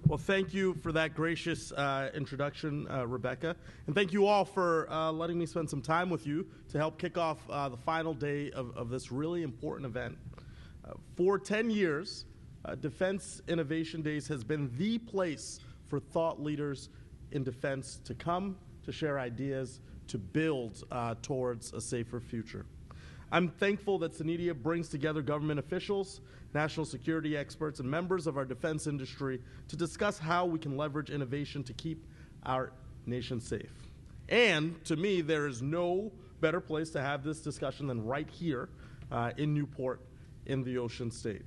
Well, thank you for that gracious introduction, Rebecca. And thank you all for letting me spend some time with you to help kick off the final day of this really important event. For 10 years, Defense Innovation Days has been the place for thought leaders in defense to come, to share ideas, to build towards a safer future. I'm thankful that SENEDIA brings together government officials, national security experts, and members of our defense industry to discuss how we can leverage innovation to keep our nation safe. And to me, there is no better place to have this discussion than right here in Newport in the Ocean State.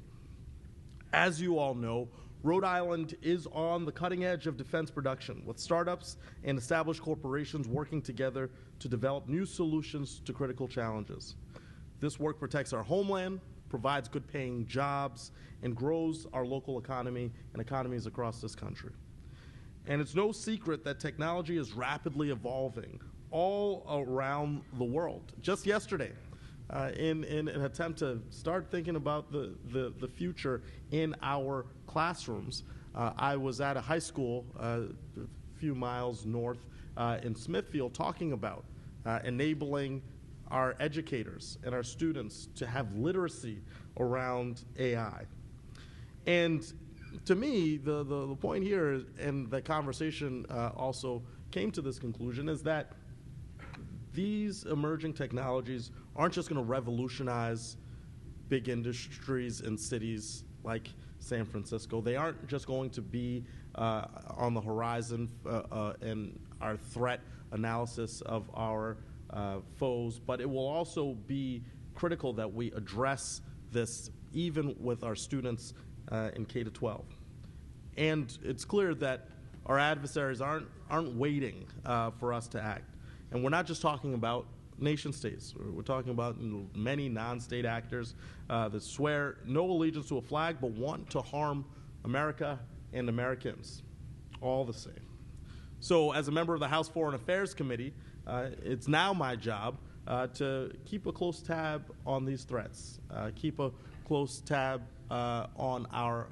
As you all know, Rhode Island is on the cutting edge of defense production, with startups and established corporations working together to develop new solutions to critical challenges. This work protects our homeland, provides good-paying jobs, and grows our local economy and economies across this country. And it's no secret that technology is rapidly evolving all around the world. Just yesterday, in an attempt to start thinking about the future in our classrooms, I was at a high school a few miles north in Smithfield talking about enabling our educators and our students to have literacy around AI. And to me, the point here, and the conversation also came to this conclusion, is that these emerging technologies aren't just going to revolutionize big industries in cities like San Francisco. They aren't just going to be on the horizon in our threat analysis of our foes, but it will also be critical that we address this even with our students in K-12. And it's clear that our adversaries aren't waiting for us to act. And we're not just talking about nation states. We're talking about many non-state actors that swear no allegiance to a flag but want to harm America and Americans, all the same. So as a member of the House Foreign Affairs Committee, it's now my job to keep a close tab on these threats, keep a close tab on our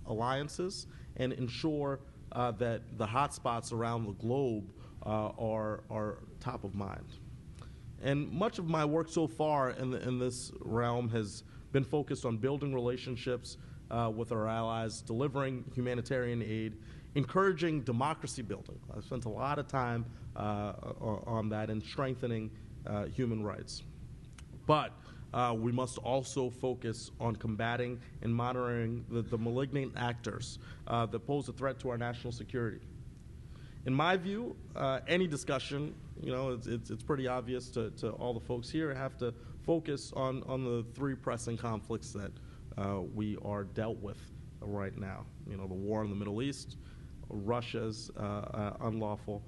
alliances, and ensure that the hotspots around the globe are top of mind. And much of my work so far in this realm has been focused on building relationships with our allies, delivering humanitarian aid, encouraging democracy building. I've spent a lot of time on that, and strengthening human rights. But we must also focus on combating and monitoring the malignant actors that pose a threat to our national security. In my view, any discussion, it's pretty obvious to all the folks here, have to focus on the three pressing conflicts that we are dealt with right now. The war in the Middle East, Russia's unlawful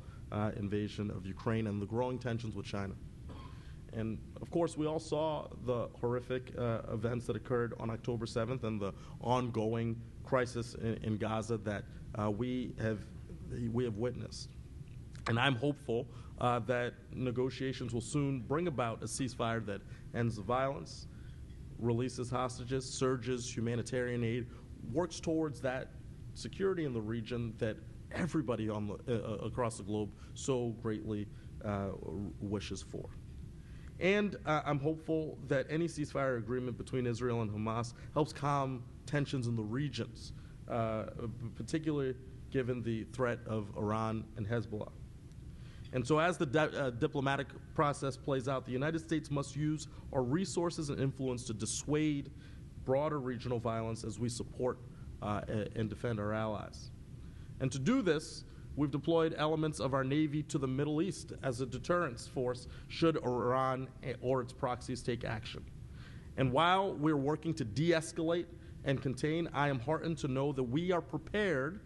invasion of Ukraine, and the growing tensions with China. And of course, we all saw the horrific events that occurred on October 7th and the ongoing crisis in Gaza that we have witnessed. And I'm hopeful that negotiations will soon bring about a ceasefire that ends the violence, releases hostages, surges humanitarian aid, works towards that security in the region that everybody across the globe so greatly wishes for. And I'm hopeful that any ceasefire agreement between Israel and Hamas helps calm tensions in the regions, particularly given the threat of Iran and Hezbollah. And so as the diplomatic process plays out, the United States must use our resources and influence to dissuade broader regional violence as we support and defend our allies. And to do this, we've deployed elements of our Navy to the Middle East as a deterrence force should Iran or its proxies take action. And while we're working to de-escalate and contain, I am heartened to know that we are prepared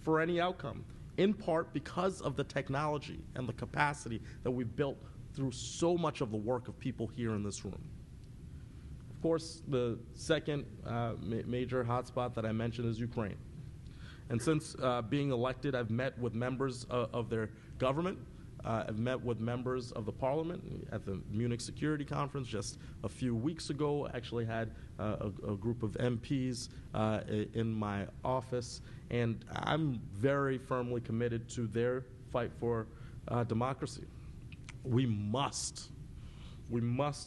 for any outcome, in part because of the technology and the capacity that we've built through so much of the work of people here in this room. Of course, the second major hotspot that I mentioned is Ukraine. And since being elected, I've met with members of their government, I've met with members of the parliament at the Munich Security Conference just a few weeks ago. I actually had a group of MPs in my office, and I'm very firmly committed to their fight for democracy. We must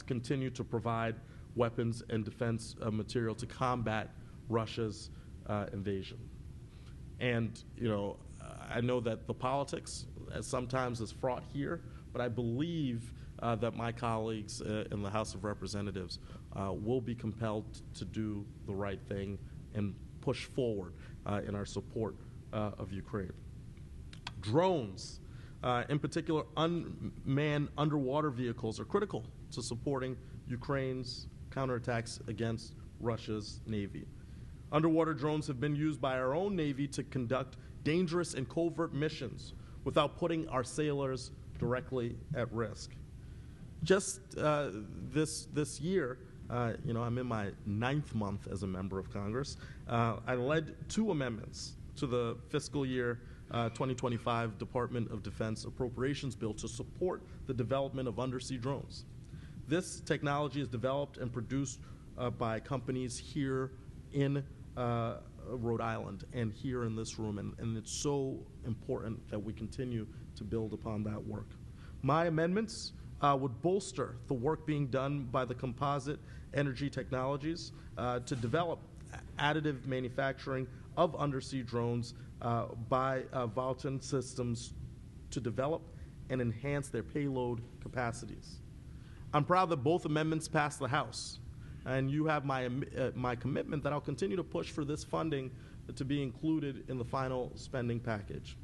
continue to provide weapons and defense material to combat Russia's invasion. And, I know that the politics sometimes is fraught here, but I believe that my colleagues in the House of Representatives will be compelled to do the right thing and push forward in our support of Ukraine. Drones, in particular unmanned underwater vehicles, are critical to supporting Ukraine's counterattacks against Russia's Navy. Underwater drones have been used by our own Navy to conduct dangerous and covert missions without putting our sailors directly at risk. Just this year, I'm in my 9th month as a member of Congress. I led 2 amendments to the fiscal year 2025 Department of Defense Appropriations Bill to support the development of undersea drones. This technology is developed and produced by companies here in Rhode Island and here in this room, and it's so important that we continue to build upon that work. My amendments would bolster the work being done by the Composite Energy Technologies to develop additive manufacturing of undersea drones by Vulcan Systems to develop and enhance their payload capacities. I'm proud that both amendments passed the House, and you have my commitment that I'll continue to push for this funding to be included in the final spending package.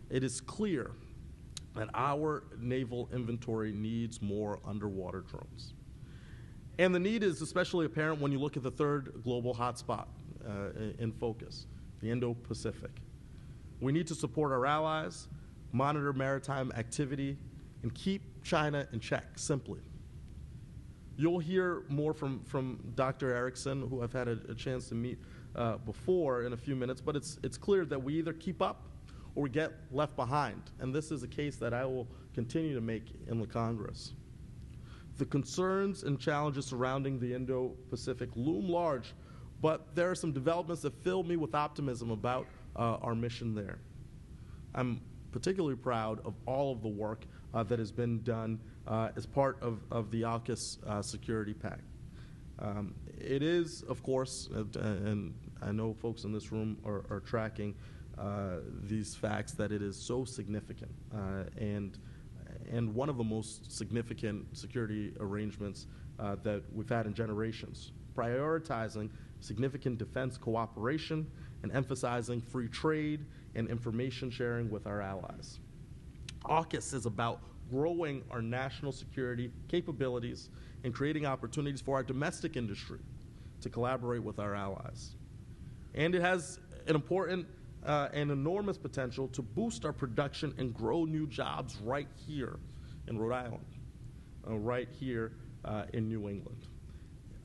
It is clear that our naval inventory needs more underwater drones. And the need is especially apparent when you look at the third global hotspot in focus, the Indo-Pacific. We need to support our allies, monitor maritime activity, and keep China in check, simply. You'll hear more from Dr. Erickson, who I've had a chance to meet before in a few minutes, but it's clear that we either keep up or we get left behind, and this is a case that I will continue to make in the Congress. The concerns and challenges surrounding the Indo-Pacific loom large, but there are some developments that fill me with optimism about our mission there. I'm particularly proud of all of the work that has been done as part of the AUKUS Security Pact. It is, of course, and I know folks in this room are tracking these facts, that it is so significant and one of the most significant security arrangements that we've had in generations, prioritizing significant defense cooperation and emphasizing free trade and information sharing with our allies. AUKUS is about growing our national security capabilities and creating opportunities for our domestic industry to collaborate with our allies. And it has an important and enormous potential to boost our production and grow new jobs right here in Rhode Island, right here in New England.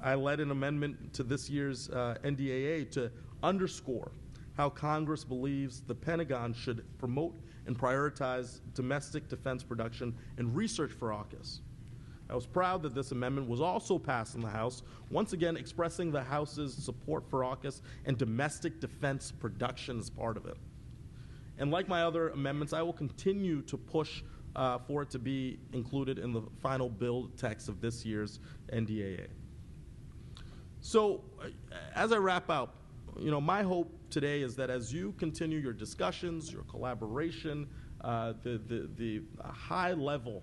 I led an amendment to this year's NDAA to underscore how Congress believes the Pentagon should promote and prioritize domestic defense production and research for AUKUS. I was proud that this amendment was also passed in the House, once again expressing the House's support for AUKUS and domestic defense production as part of it. And like my other amendments, I will continue to push for it to be included in the final bill text of this year's NDAA. So, as I wrap up, my hope today is that as you continue your discussions, your collaboration, the high-level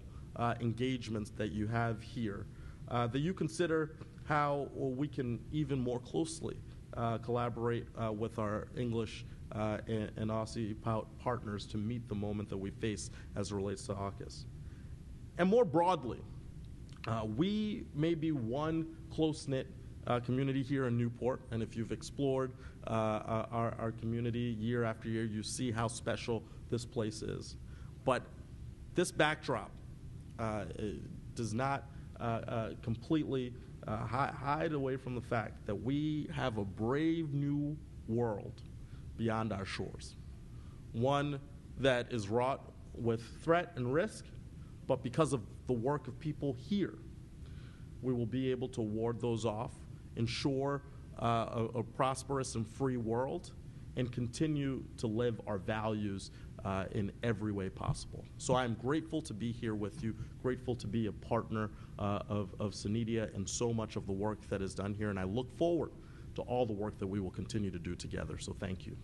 engagements that you have here, that you consider how we can even more closely collaborate with our English and Aussie partners to meet the moment that we face as it relates to AUKUS. And more broadly, we may be one close-knit community here in Newport, and if you've explored our community year after year, you see how special this place is. But this backdrop does not completely hide away from the fact that we have a brave new world beyond our shores, one that is wrought with threat and risk, but because of the work of people here, we will be able to ward those off, ensure a prosperous and free world, and continue to live our values in every way possible. So I'm grateful to be here with you, grateful to be a partner of SENEDIA and so much of the work that is done here, and I look forward to all the work that we will continue to do together. So thank you.